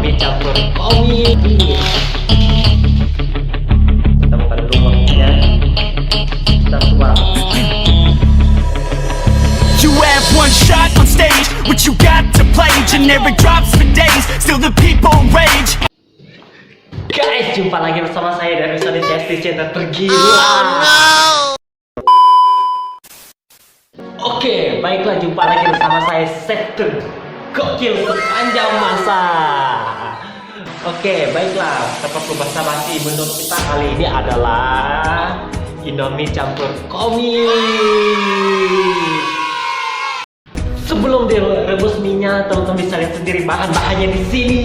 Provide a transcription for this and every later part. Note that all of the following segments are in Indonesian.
Indomie campur komi. Kita buka dulu worknya. Kita tuang. You have one shot on stage, what you got to play? Generic drops for days, still the people rage. Guys, jumpa lagi bersama saya dari episode CST Channel tergila. Oke, baiklah, jumpa lagi bersama saya Sektor Gokil sepanjang masa. Oke, baiklah, tempat berbahasa basi menu kita kali ini adalah Indomie campur komi. Sebelum direbus minyak, teman-teman bisa lihat sendiri bahan-bahannya di sini.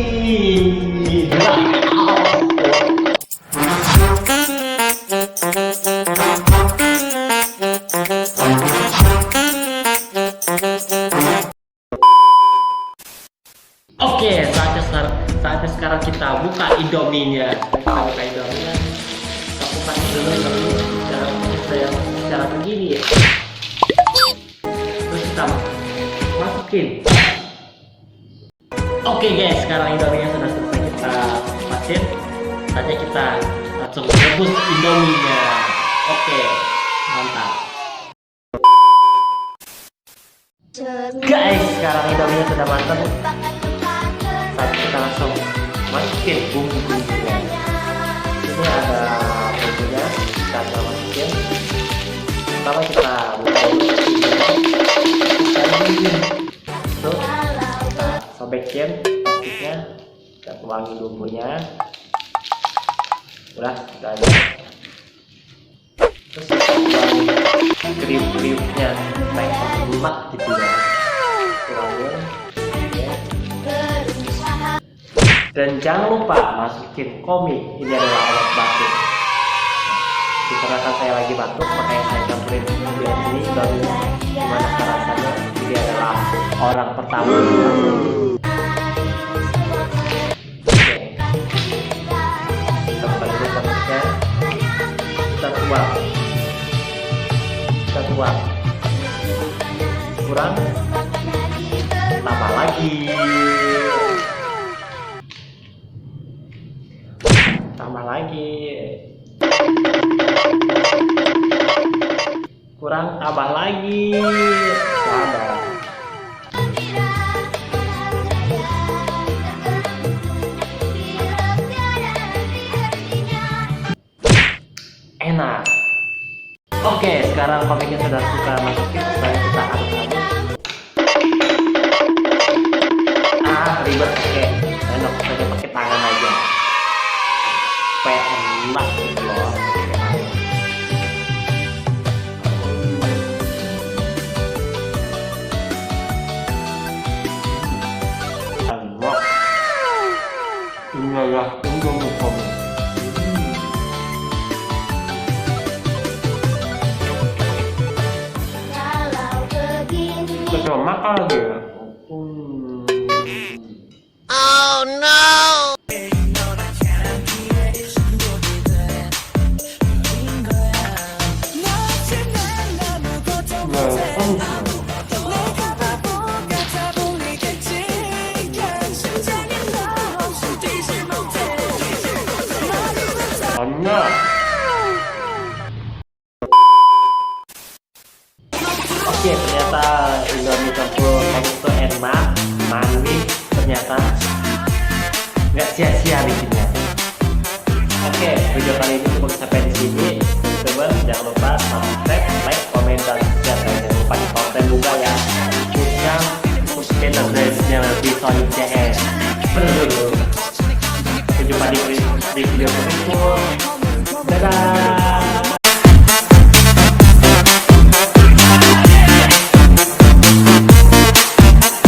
Oke, saatnya sekarang kita buka Indominya. Kita buka Indominya. Kita buka dulu cara begini ya. Terus kita masukin. Oke guys, sekarang Indominya sudah selesai kita masukin. Saatnya kita langsung rebus Indominya. Oke, mantap. Guys, sekarang Indominya sudah matang. Saat kita langsung masukin bumbu-bumbunya. Ini ada bumbunya, kita akan masukin. Pertama kita buka tuh, kita sobekin plastiknya, kita tuangin bumbunya. Udah, sudah ada. Terus kita tuangin kriuk-kriuknya kayak lemak gitu ya. Tuangin. Dan jangan lupa masukin komi. Ini adalah obat batuk. Dikarenakan saya lagi batuk, makanya saya campurin di sini Indominya. Gimana rasanya? Ini adalah orang pertama. Oke. Kita buka dulu komiknya. Kita tuang. Kurang. Tambah lagi. Tambah lagi. Kurang, tambah lagi. Tambah. Enak. Oke, sekarang komiknya sudah suka masukin. Sekarang kita aduk-aduk. Ribet pakai enak saja pakai tangan aja. Supaya enak gitu loh. Enak. Ini adalah Indomie komi. Kita makan lagi. Oh no! Oke, ternyata Indomie campur komi itu enak, manis, ternyata nggak sia-sia bikinnya. Oke, video kali ini cukup sampai di sini. Teman-teman jangan lupa subscribe, like, komen, dan share. Jangan lupa di konten juga ya. Khususnya untuk channel lebih Sonic CS. Sampai jumpa di video berikut. Dadah.